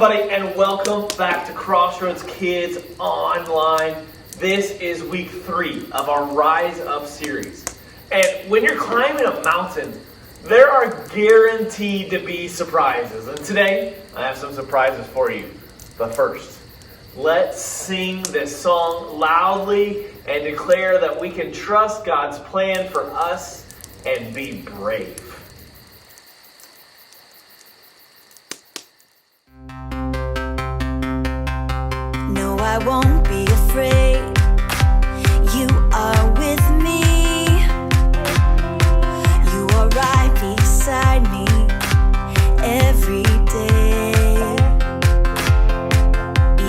everybody, and welcome back to Crossroads Kids Online. This is week 3 of our Rise Up series. And when you're climbing a mountain, there are guaranteed to be surprises. And today, I have some surprises for you. But first, let's sing this song loudly and declare that we can trust God's plan for us and be brave. No, I won't be afraid. You are with me. You are right beside me every day.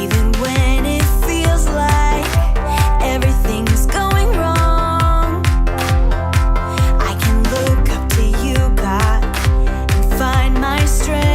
Even when it feels like everything's going wrong, I can look up to you, God, and find my strength.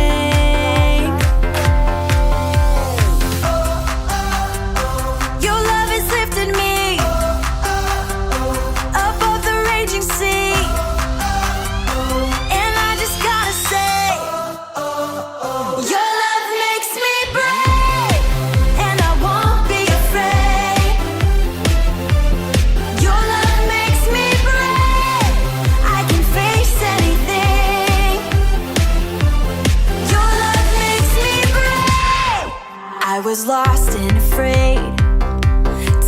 I was lost and afraid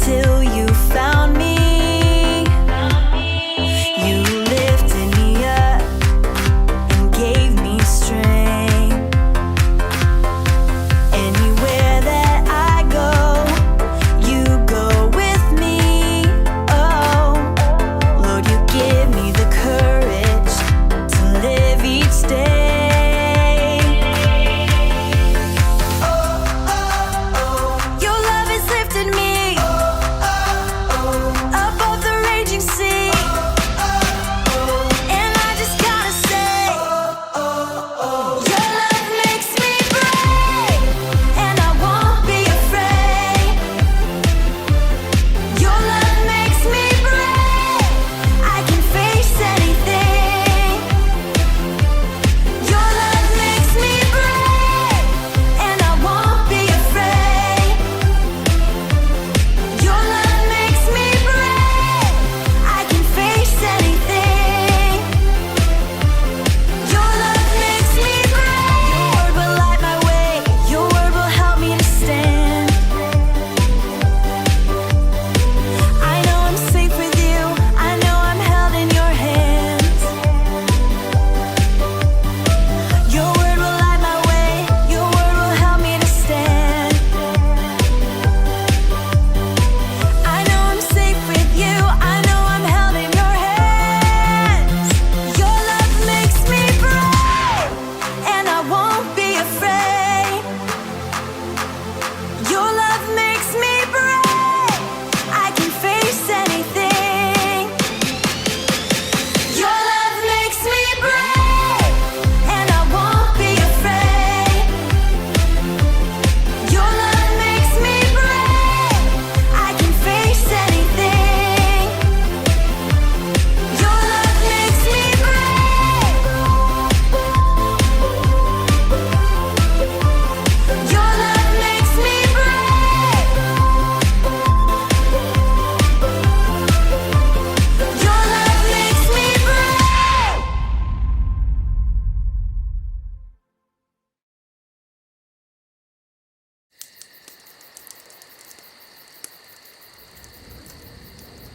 till you found me. You lifted me up and gave me strength. Anywhere that I go, you go with me. Oh, Lord, you give me the courage to live each day.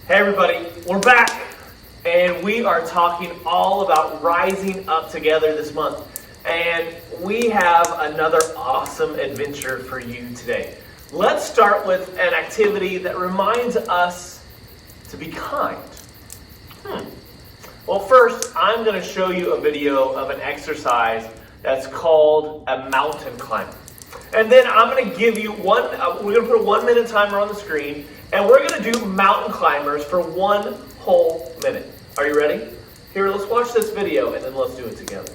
Hey everybody, we're back, and we are talking all about rising up together this month. And we have another awesome adventure for you today. Let's start with an activity that reminds us to be kind. Well, first, I'm going to show you a video of an exercise that's called a mountain climber. And then I'm going to give you we're going to put a 1 minute timer on the screen, and we're going to do mountain climbers for 1 whole minute. Are you ready? Here, let's watch this video, and then let's do it together.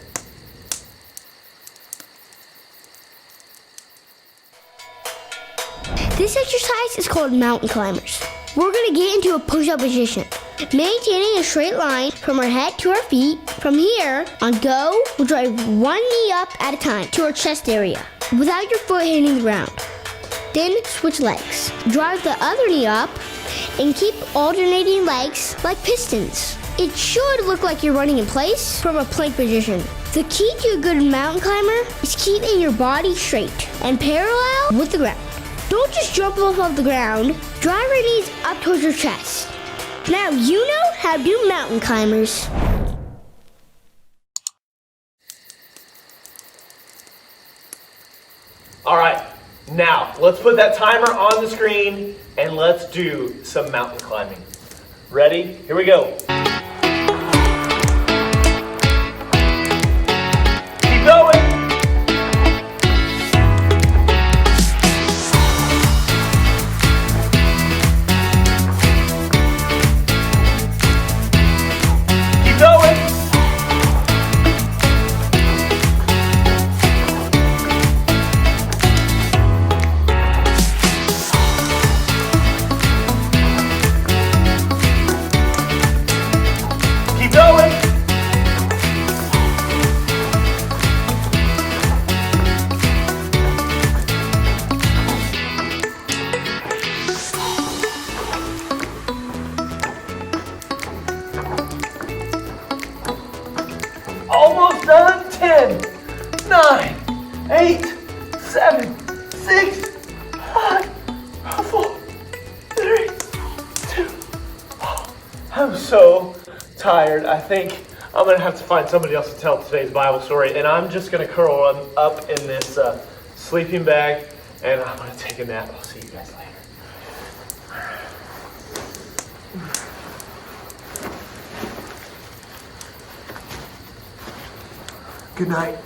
This exercise is called mountain climbers. We're going to get into a push-up position, maintaining a straight line from our head to our feet. From here, on go, we'll drive one knee up at a time to our chest area. without your foot hitting the ground. Then switch legs. Drive the other knee up and keep alternating legs like pistons. It should look like you're running in place from a plank position. The key to a good mountain climber is keeping your body straight and parallel with the ground. Don't just jump off of the ground. Drive your knees up towards your chest. Now you know how to do mountain climbers. All right, now let's put that timer on the screen and let's do some mountain climbing. Ready? Here we go. Keep going. Keep going. Keep going. Almost done. 10, 9, 8, 7, 6, 5, 4, 3, 2. I'm so tired. I think I'm going to have to find somebody else to tell today's Bible story, and I'm just going to curl up in this sleeping bag, and I'm going to take a nap. I'll see you guys later. Good night.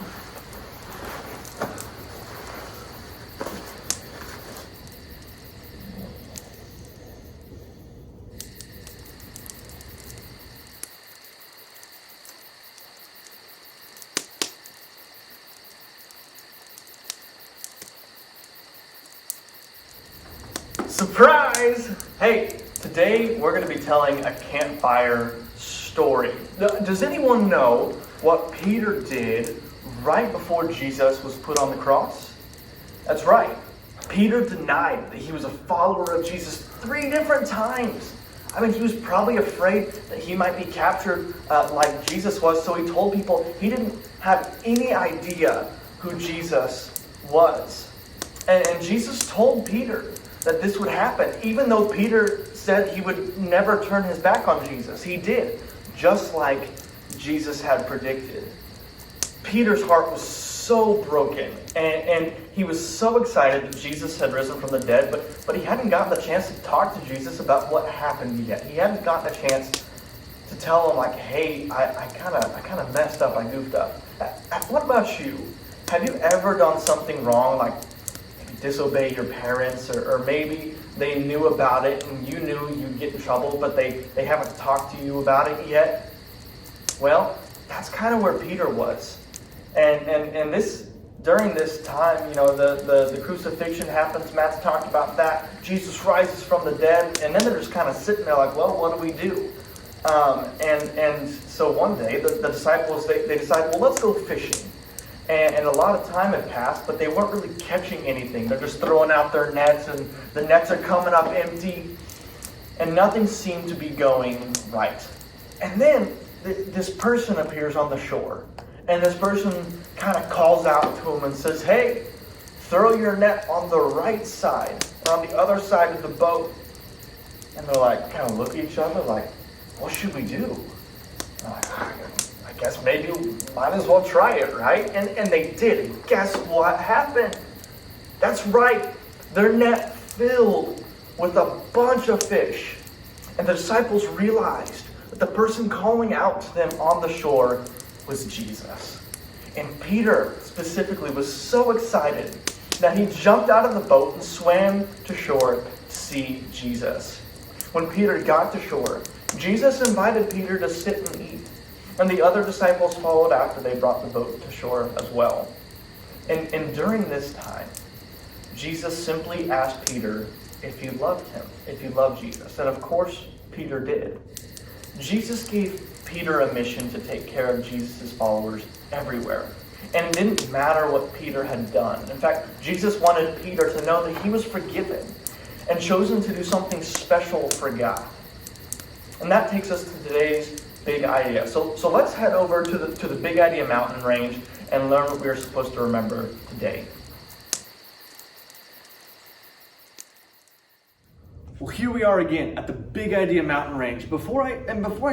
Surprise! Hey, today we're going to be telling a campfire story. Does anyone know what Peter did right before Jesus was put on the cross? That's right. Peter denied that he was a follower of Jesus 3 different times. I mean, he was probably afraid that he might be captured like Jesus was, so he told people he didn't have any idea who Jesus was. And Jesus told Peter that this would happen, even though Peter said he would never turn his back on Jesus. He did, just like Jesus had predicted. Peter's heart was so broken, and he was so excited that Jesus had risen from the dead, but he hadn't gotten the chance to talk to Jesus about what happened yet. He hadn't gotten a chance to tell him, like, hey, I kind of messed up, I goofed up. What about you? Have you ever done something wrong, like disobey your parents, or maybe they knew about it and you knew you'd get in trouble, but they haven't talked to you about it yet? Well, that's kind of where Peter was. And this, during this time, you know, the crucifixion happens. Matt's talked about that. Jesus rises from the dead, and then they're just kind of sitting there like, well, what do we do? And so one day the disciples, they decide, well, let's go fishing. And a lot of time had passed, but they weren't really catching anything. They're just throwing out their nets, and the nets are coming up empty, and nothing seemed to be going right. And then this person appears on the shore, and this person kind of calls out to them and says, hey, throw your net on the right side, on the other side of the boat. And they're like, kind of look at each other like, what should we do? And they're like, I guess maybe we might as well try it, right? And they did. And guess what happened? That's right. Their net filled with a bunch of fish. And the disciples realized that the person calling out to them on the shore was Jesus. And Peter specifically was so excited that he jumped out of the boat and swam to shore to see Jesus. When Peter got to shore, Jesus invited Peter to sit and eat. And the other disciples followed after they brought the boat to shore as well. And during this time, Jesus simply asked Peter if he loved him, if he loved Jesus. And of course, Peter did. Jesus gave Peter a mission to take care of Jesus' followers everywhere. And it didn't matter what Peter had done. In fact, Jesus wanted Peter to know that he was forgiven and chosen to do something special for God. And that takes us to today's big idea. So let's head over to the Big Idea mountain range and learn what we're supposed to remember today. Well, here we are again at the Big Idea mountain range. Before I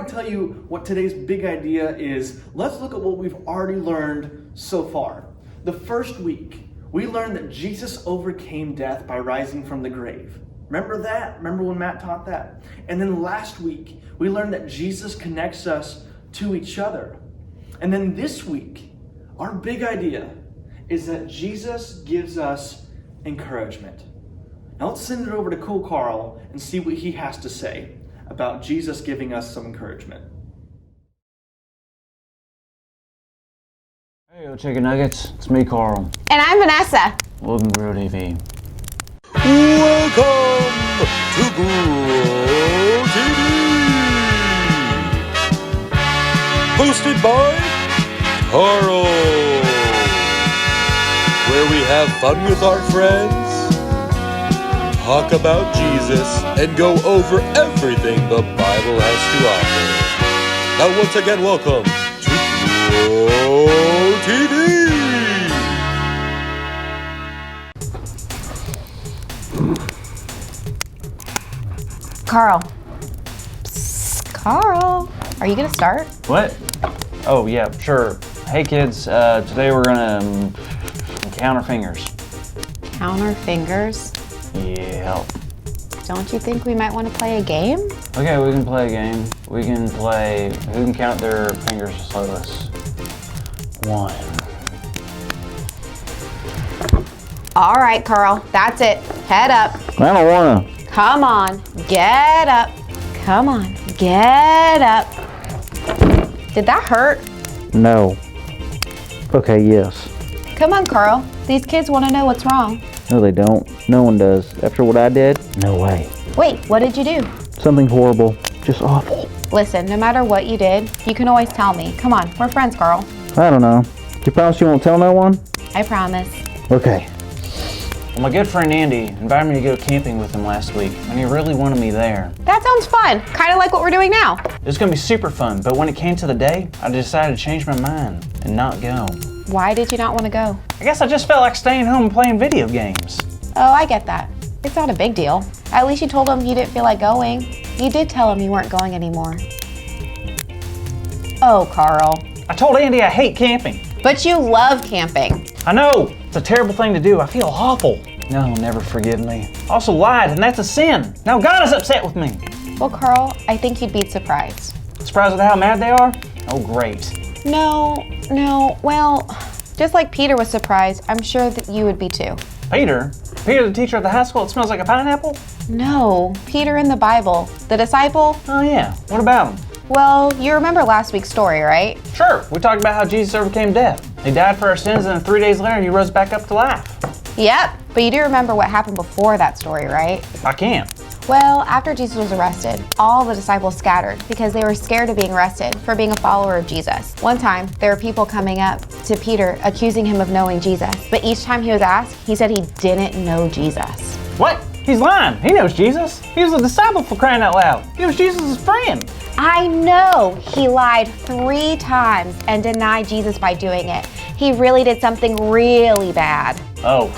tell you what today's big idea is, let's look at what we've already learned so far. The first week, we learned that Jesus overcame death by rising from the grave. Remember that? Remember when Matt taught that? And then last week, we learned that Jesus connects us to each other. And then this week, our big idea is that Jesus gives us encouragement. Now let's send it over to Cool Carl and see what he has to say about Jesus giving us some encouragement. Hey, yo, Chicken Nuggets. It's me, Carl. And I'm Vanessa. Welcome to Grow TV. Welcome to Grow TV, hosted by Carl, where we have fun with our friends, talk about Jesus, and go over everything the Bible has to offer. Now, once again, welcome to Grow TV. Carl. Psst, Carl. Are you going to start? What? Oh, yeah, sure. Hey, kids. Today we're gonna count our fingers. Count our fingers? Yeah. Don't you think we might want to play a game? Okay, we can play a game. We can play who can count their fingers the slowest. 1. All right, Carl. That's it. Head up. I don't wanna. Come on. Get up. Come on. Get up. Did that hurt? No. Okay, yes. Come on, Carl. These kids want to know what's wrong. No, they don't. No one does. After what I did, no way. Wait, what did you do? Something horrible. Just awful. Listen, no matter what you did, you can always tell me. Come on, we're friends, Carl. I don't know. You promise you won't tell no one? I promise. Okay. Well, my good friend Andy invited me to go camping with him last week, and he really wanted me there. That sounds fun. Kind of like what we're doing now. It was gonna be super fun, but when it came to the day, I decided to change my mind and not go. Why did you not want to go? I guess I just felt like staying home and playing video games. Oh, I get that. It's not a big deal. At least you told him you didn't feel like going. You did tell him you weren't going anymore. Oh, Carl. I told Andy I hate camping. But you love camping. I know, it's a terrible thing to do. I feel awful. No, he'll never forgive me. I also lied, and that's a sin. Now God is upset with me. Well, Carl, I think you'd be surprised. Surprised at how mad they are? Oh, great. No, well, just like Peter was surprised, I'm sure that you would be too. Peter? Peter, the teacher at the high school that smells like a pineapple? No, Peter in the Bible, the disciple. Oh yeah, what about him? Well, you remember last week's story, right? Sure, we talked about how Jesus overcame death. He died for our sins, and then 3 days later he rose back up to life. Yep, but you do remember what happened before that story, right? I can't. Well, after Jesus was arrested, all the disciples scattered because they were scared of being arrested for being a follower of Jesus. One time, there were people coming up to Peter accusing him of knowing Jesus, but each time he was asked, he said he didn't know Jesus. What? He's lying. He knows Jesus. He was a disciple, for crying out loud. He was Jesus' friend. I know he lied 3 times and denied Jesus by doing it. He really did something really bad. Oh,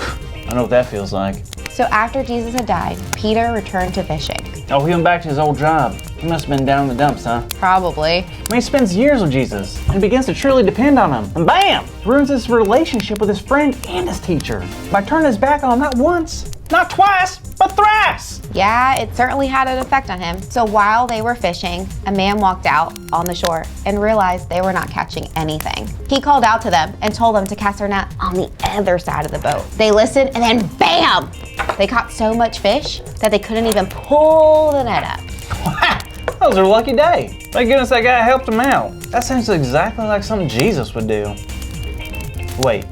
I know what that feels like. So after Jesus had died, Peter returned to fishing. Oh, he went back to his old job. He must have been down in the dumps, huh? Probably. I mean, he spends years with Jesus and begins to truly depend on him. And bam! Ruins his relationship with his friend and his teacher by turning his back on him not once, not twice, but thrice. Yeah, it certainly had an effect on him. So while they were fishing, a man walked out on the shore and realized they were not catching anything. He called out to them and told them to cast their net on the other side of the boat. They listened and then bam! They caught so much fish that they couldn't even pull the net up. Wow, that was their lucky day. Thank goodness that guy helped him out. That sounds exactly like something Jesus would do. Wait,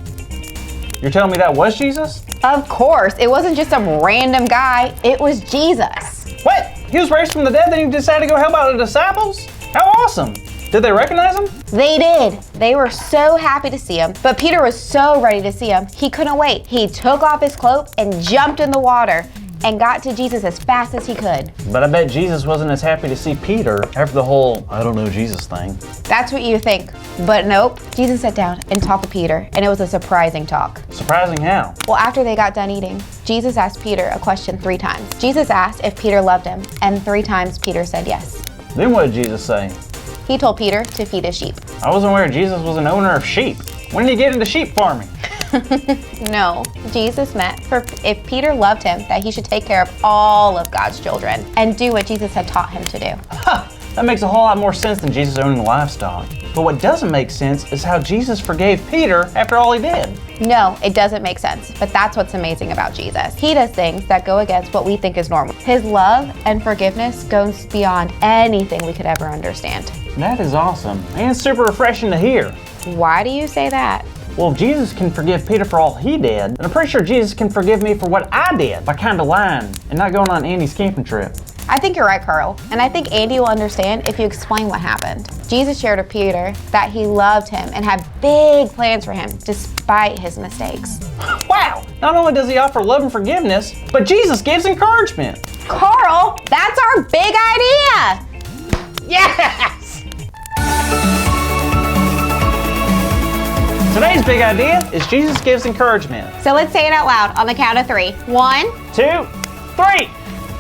you're telling me that was Jesus? Of course, it wasn't just some random guy, it was Jesus. What? He was raised from the dead, then he decided to go help out the disciples? How awesome! Did they recognize him? They did. They were so happy to see him, but Peter was so ready to see him, he couldn't wait. He took off his cloak and jumped in the water and got to Jesus as fast as he could. But I bet Jesus wasn't as happy to see Peter after the whole I don't know Jesus thing. That's what you think, but nope. Jesus sat down and talked to Peter, and it was a surprising talk. Surprising how? Well, after they got done eating, Jesus asked Peter a question 3 times. Jesus asked if Peter loved him, and 3 times Peter said yes. Then what did Jesus say? He told Peter to feed his sheep. I wasn't aware Jesus was an owner of sheep. When did he get into sheep farming? No, Jesus meant for if Peter loved him, that he should take care of all of God's children and do what Jesus had taught him to do. That makes a whole lot more sense than Jesus owning livestock. But what doesn't make sense is how Jesus forgave Peter after all he did. No, it doesn't make sense, but that's what's amazing about Jesus. He does things that go against what we think is normal. His love and forgiveness goes beyond anything we could ever understand. That is awesome and super refreshing to hear. Why do you say that? Well, if Jesus can forgive Peter for all he did, then I'm pretty sure Jesus can forgive me for what I did by kind of lying and not going on Andy's camping trip. I think you're right, Carl, and I think Andy will understand if you explain what happened. Jesus shared with Peter that he loved him and had big plans for him despite his mistakes. Wow! Not only does he offer love and forgiveness, but Jesus gives encouragement. Carl, that's our big idea! Yes! Today's big idea is Jesus gives encouragement. So let's say it out loud on the count of 3. 1, 2, 3.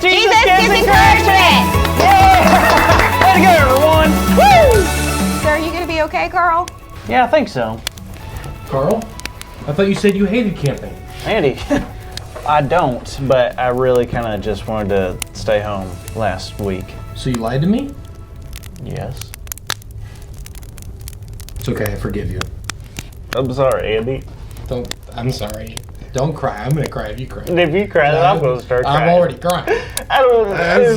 Jesus gives encouragement! Yeah! Way to go, everyone! Woo! So are you gonna be okay, Carl? Yeah, I think so. Carl, I thought you said you hated camping. Andy, I don't, but I really kind of just wanted to stay home last week. So you lied to me? Yes. It's okay, I forgive you. I'm sorry, Andy. I'm sorry. Don't cry. I'm gonna cry if you cry. If you cry, then I'm gonna start crying. I'm already crying. I don't. I'm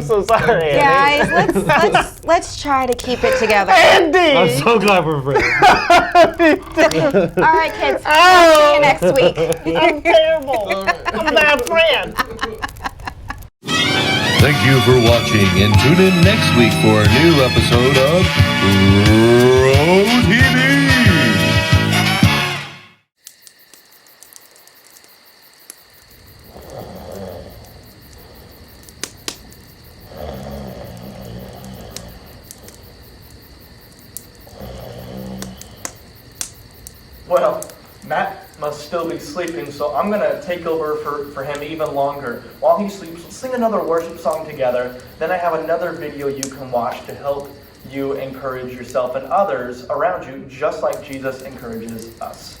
so sorry, Andy. Guys, let's try to keep it together. Andy! I'm so glad we're friends. All right, kids. See you next week. I'm terrible. I'm a bad friend. Thank you for watching, and tune in next week for a new episode of Pro TV. Well, Matt must still be sleeping, so I'm going to take over for him even longer. While he sleeps, we'll sing another worship song together. Then I have another video you can watch to help you encourage yourself and others around you, just like Jesus encourages us.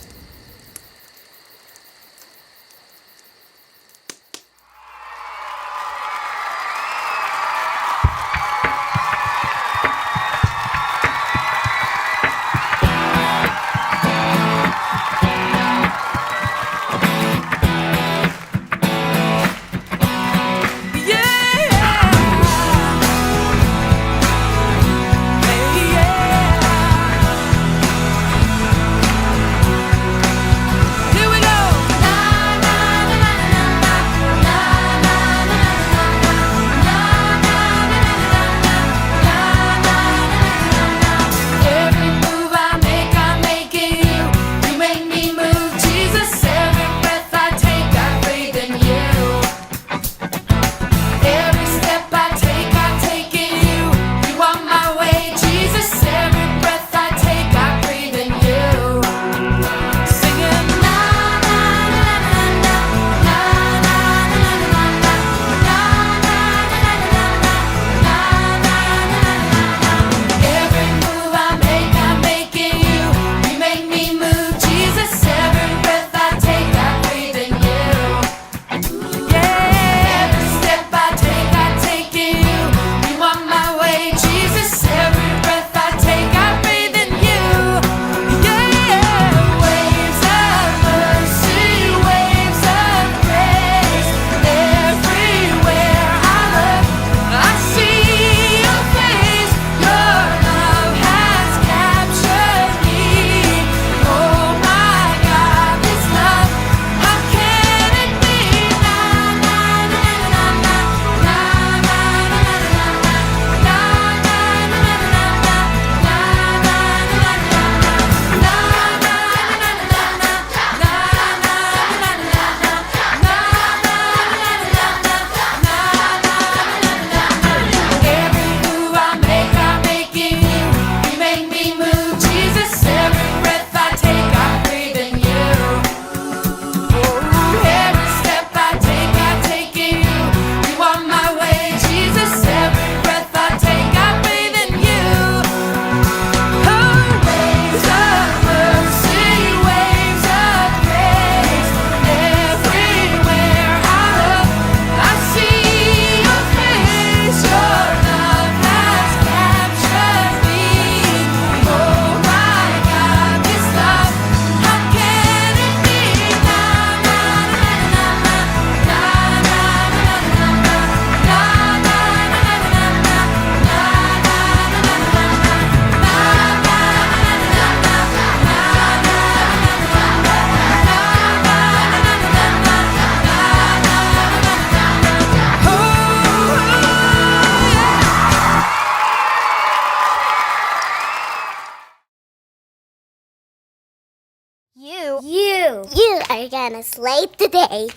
are gonna sleep today.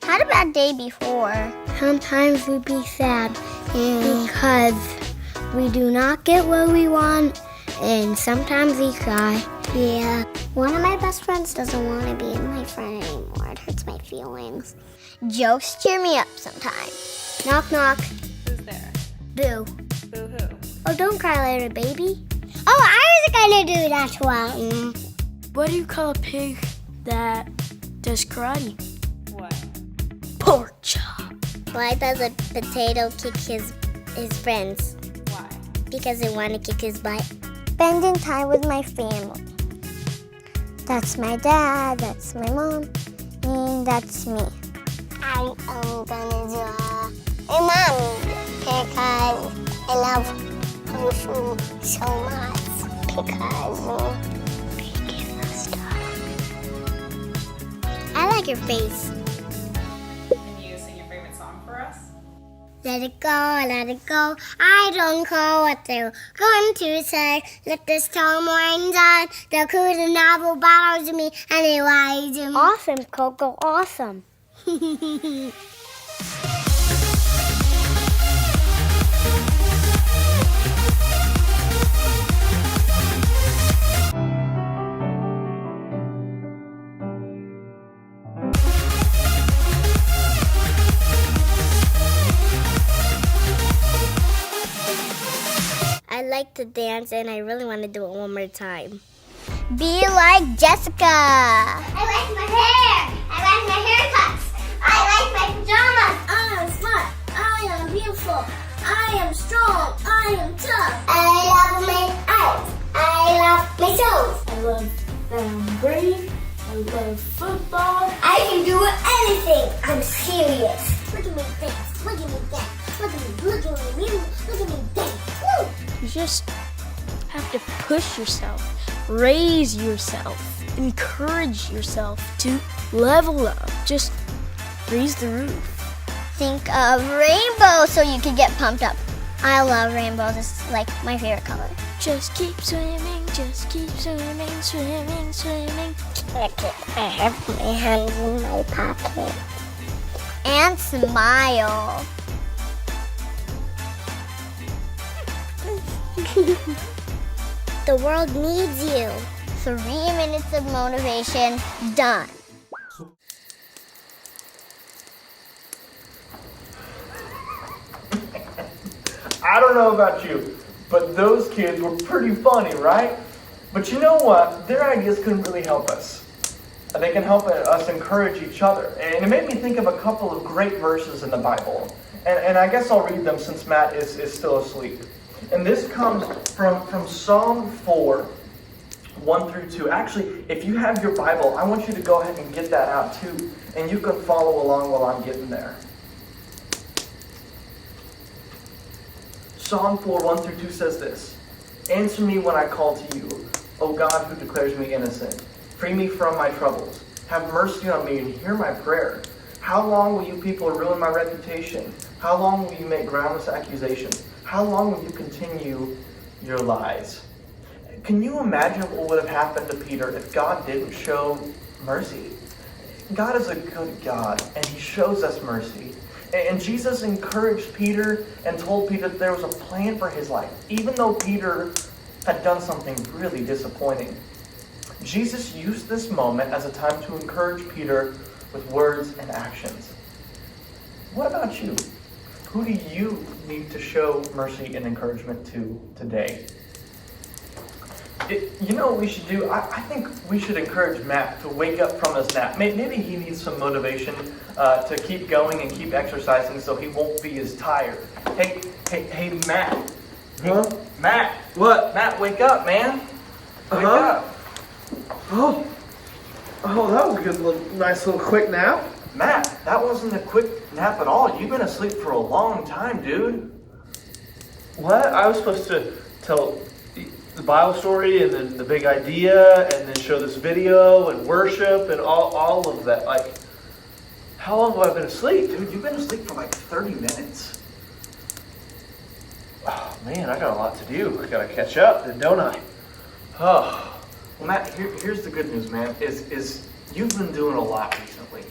I've had a bad day before. Sometimes we be sad because we do not get what we want, and sometimes we cry. Yeah. One of my best friends doesn't want to be my friend anymore. It hurts my feelings. Jokes cheer me up sometimes. Knock, knock. Who's there? Boo. Boo hoo. Oh, don't cry, little baby. Oh, I was gonna do that one. What do you call a pig that does karate? What? Pork chop. Why does a potato kick his friends? Why? Because they want to kick his butt. Spending time with my family. That's my dad, that's my mom, and that's me. I'm gonna do a mommy because I love food so much because they give us stuff. I like your face. Can you sing your favorite song for us? Let it go, let it go. I don't know what they're going to say. Let the storm rain down. The cool novel bothers me and it lies in me. Awesome, Coco, awesome. I like to dance and I really want to do it one more time. Be like Jessica. I like my hair. I like my haircuts. I like my pajamas. I am smart. I am beautiful. I am strong. I am tough. I love my eyes. I love my toes. I love that I'm brave. I love football. I can do anything. I'm serious. Look at me dance. Look at me dance. Look at me. Look at me. Look at me dance. Woo! You just have to push yourself, raise yourself, encourage yourself to level up. Just raise the roof. Think of rainbow so you can get pumped up. I love rainbows. It's like my favorite color. Just keep swimming, just keep swimming, swimming, swimming. Okay, I have my hands in my pocket. And smile. The world needs you. 3 minutes of motivation, done. I don't know about you, but those kids were pretty funny, right? But you know what? Their ideas couldn't really help us. They can help us encourage each other. And it made me think of a couple of great verses in the Bible. And I guess I'll read them since Matt is still asleep. And this comes from Psalm 4, 1 through 2. Actually, if you have your Bible, I want you to go ahead and get that out too. And you can follow along while I'm getting there. Psalm 4, 1 through 2 says this. Answer me when I call to you, O God who declares me innocent. Free me from my troubles. Have mercy on me and hear my prayer. How long will you people ruin my reputation? How long will you make groundless accusations? How long will you continue your lies? Can you imagine what would have happened to Peter if God didn't show mercy? God is a good God, and he shows us mercy. And Jesus encouraged Peter and told Peter that there was a plan for his life, even though Peter had done something really disappointing. Jesus used this moment as a time to encourage Peter with words and actions. What about you? Who do you need to show mercy and encouragement to today? You know what we should do? I think we should encourage Matt to wake up from his nap. Maybe he needs some motivation to keep going and keep exercising so he won't be as tired. Hey, Matt. Huh? Matt. What? Matt, wake up, man. Wake up. Oh, that was a good nice little quick nap. Matt, that wasn't a quick nap at all. You've been asleep for a long time, dude. What? I was supposed to tell the Bible story and then the big idea and then show this video and worship and all of that. Like, How long have I been asleep? Dude, you've been asleep for like 30 minutes. Oh, man, I got a lot to do. I gotta catch up, then, don't I? Oh. Well, Matt, here's the good news, man, is you've been doing a lot recently.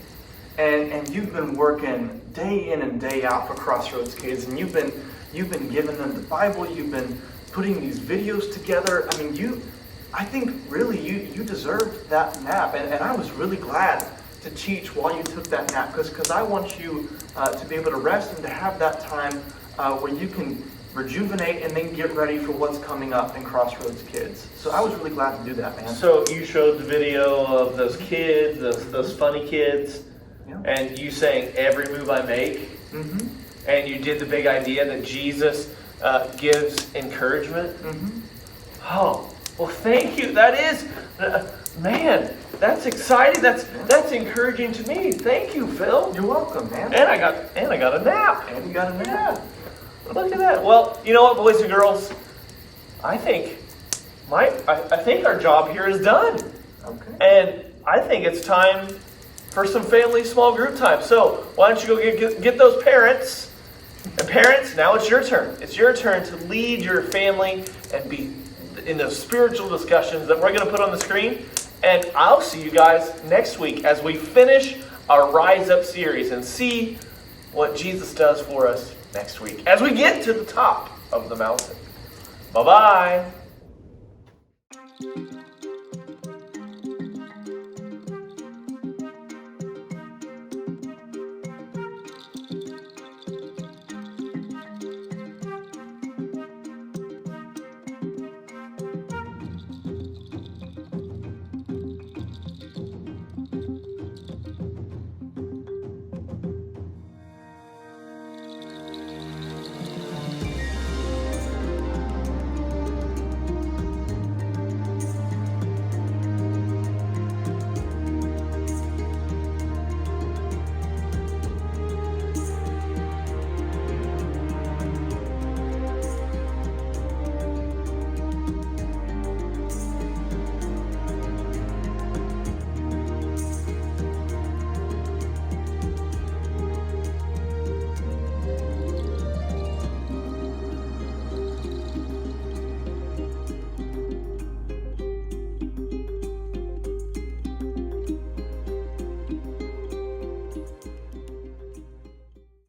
And you've been working day in and day out for Crossroads kids, and you've been giving them the Bible, you've been putting these videos together. I mean, I think really you deserved that nap, and I was really glad to teach while you took that nap, because I want you to be able to rest and to have that time where you can rejuvenate and then get ready for what's coming up in Crossroads Kids. So I was really glad to do that, man. So you showed the video of those kids, those funny kids, Yeah. and you saying every move I make, Mm-hmm. and you did the big idea that Jesus gives encouragement. Mm-hmm. Oh, well, thank you. That is, man, that's exciting. That's encouraging to me. Thank you, Phil. You're welcome, man. And I got a nap. And you got a nap. Yeah. Look at that. Well, you know what, boys and girls? I think our job here is done. Okay. And I think it's time for some family small group time. So why don't you go get those parents? And parents, now it's your turn. It's your turn to lead your family and be in those spiritual discussions that we're going to put on the screen. And I'll see you guys next week as we finish our Rise Up series and see what Jesus does for us next week as we get to the top of the mountain. Bye-bye.